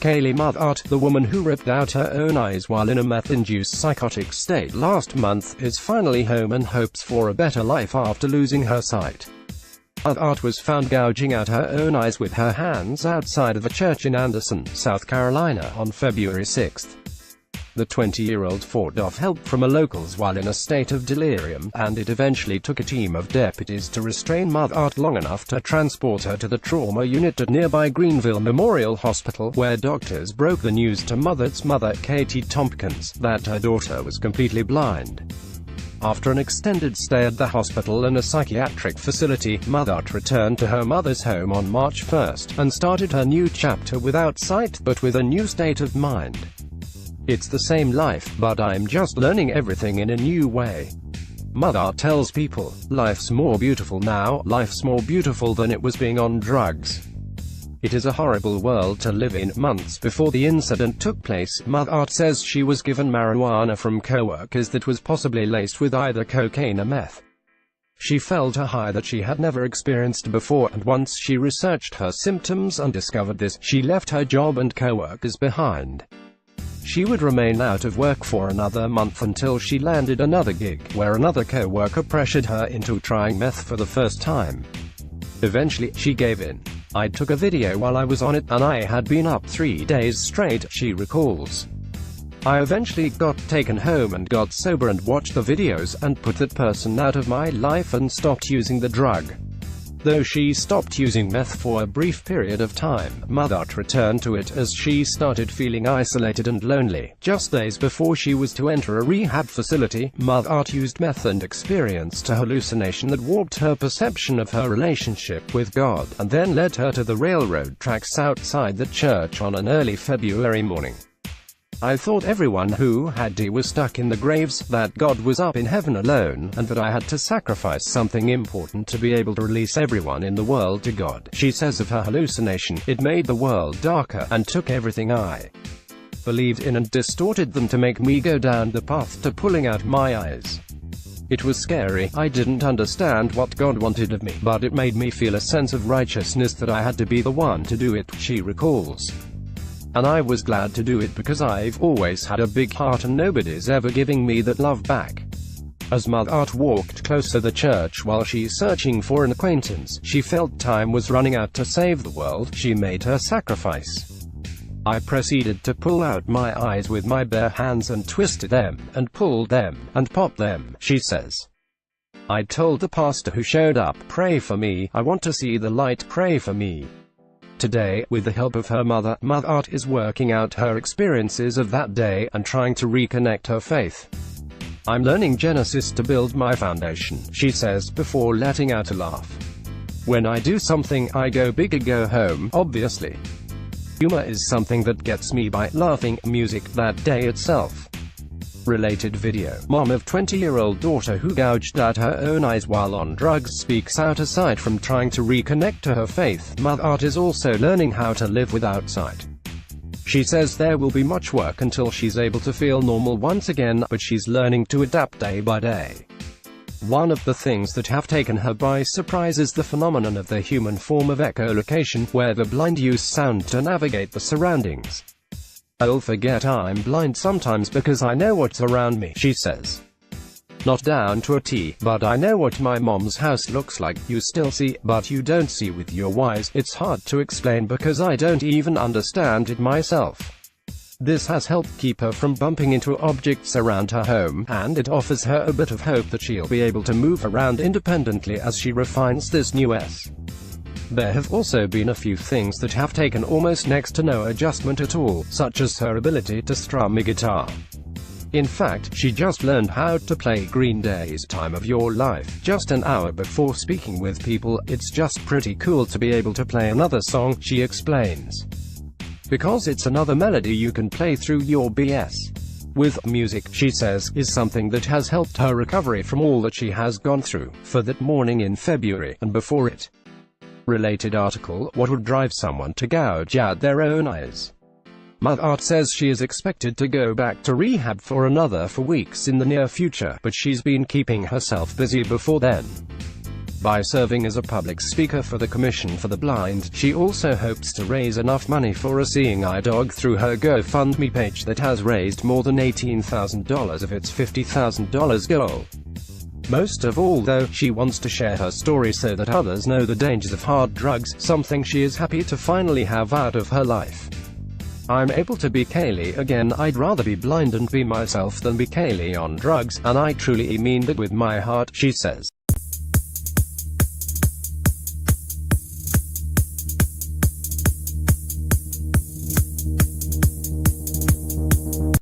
Kaylee Mother, the woman who ripped out her own eyes while in a meth-induced psychotic state last month, is finally home and hopes for a better life after losing her sight. Mother was found gouging out her own eyes with her hands outside of a church in Anderson, South Carolina, on February 6. The 20-year-old fought off help from locals while in a state of delirium, and it eventually took a team of deputies to restrain Mother long enough to transport her to the trauma unit at nearby Greenville Memorial Hospital, where doctors broke the news to Mother's mother, Katie Tompkins, that her daughter was completely blind. After an extended stay at the hospital and a psychiatric facility, Mother returned to her mother's home on March 1 and started her new chapter without sight, but with a new state of mind. "It's the same life, but I'm just learning everything in a new way." Mother tells people, "Life's more beautiful now, life's more beautiful than it was being on drugs. It is a horrible world to live in." Months before the incident took place, Mother says she was given marijuana from co-workers that was possibly laced with either cocaine or meth. She felt a high that she had never experienced before, and once she researched her symptoms and discovered this, she left her job and co-workers behind. She would remain out of work for another month until she landed another gig, where another co-worker pressured her into trying meth for the first time. Eventually, she gave in. "I took a video while I was on it, and I had been up 3 days straight," she recalls. "I eventually got taken home and got sober and watched the videos, and put that person out of my life and stopped using the drug." Though she stopped using meth for a brief period of time, Mother returned to it as she started feeling isolated and lonely. Just days before she was to enter a rehab facility, Mother used meth and experienced a hallucination that warped her perception of her relationship with God, and then led her to the railroad tracks outside the church on an early February morning. "I thought everyone who had died was stuck in the graves, that God was up in heaven alone, and that I had to sacrifice something important to be able to release everyone in the world to God." She says of her hallucination, "It made the world darker, and took everything I believed in and distorted them to make me go down the path to pulling out my eyes. It was scary. I didn't understand what God wanted of me, but it made me feel a sense of righteousness that I had to be the one to do it," she recalls. "And I was glad to do it because I've always had a big heart and nobody's ever giving me that love back." As Mother walked closer to the church while she's searching for an acquaintance, she felt time was running out to save the world. She made her sacrifice. "I proceeded to pull out my eyes with my bare hands and twisted them, and pulled them, and popped them," she says. "I told the pastor who showed up, 'Pray for me, I want to see the light, pray for me.'" Today, with the help of her mother, Mother is working out her experiences of that day, and trying to reconnect her faith. "I'm learning Genesis to build my foundation," she says, before letting out a laugh. "When I do something, I go big or go home, obviously. Humor is something that gets me by laughing." Music that day itself. Related video. Mom of 20-year-old daughter who gouged out her own eyes while on drugs speaks out. Aside from trying to reconnect to her faith, Mother is also learning how to live without sight. She says there will be much work until she's able to feel normal once again, but she's learning to adapt day by day. One of the things that have taken her by surprise is the phenomenon of the human form of echolocation, where the blind use sound to navigate the surroundings. "I'll forget I'm blind sometimes because I know what's around me," she says. "Not down to a T, but I know what my mom's house looks like. You still see, but you don't see with your eyes. It's hard to explain because I don't even understand it myself." This has helped keep her from bumping into objects around her home, and it offers her a bit of hope that she'll be able to move around independently as she refines this new S. There have also been a few things that have taken almost next to no adjustment at all, such as her ability to strum a guitar. In fact, she just learned how to play Green Day's "Time of Your Life" just an hour before speaking with people. "It's just pretty cool to be able to play another song," she explains. "Because it's another melody you can play through your BS with." Music, she says, is something that has helped her recovery from all that she has gone through, for that morning in February, and before it. Related article, what would drive someone to gouge out their own eyes? Mother says she is expected to go back to rehab for another 4 weeks in the near future, but she's been keeping herself busy before then. By serving as a public speaker for the Commission for the Blind, she also hopes to raise enough money for a seeing eye dog through her GoFundMe page that has raised more than $18,000 of its $50,000 goal. Most of all though, she wants to share her story so that others know the dangers of hard drugs, something she is happy to finally have out of her life. "I'm able to be Kaylee again. I'd rather be blind and be myself than be Kaylee on drugs, and I truly mean that with my heart," she says.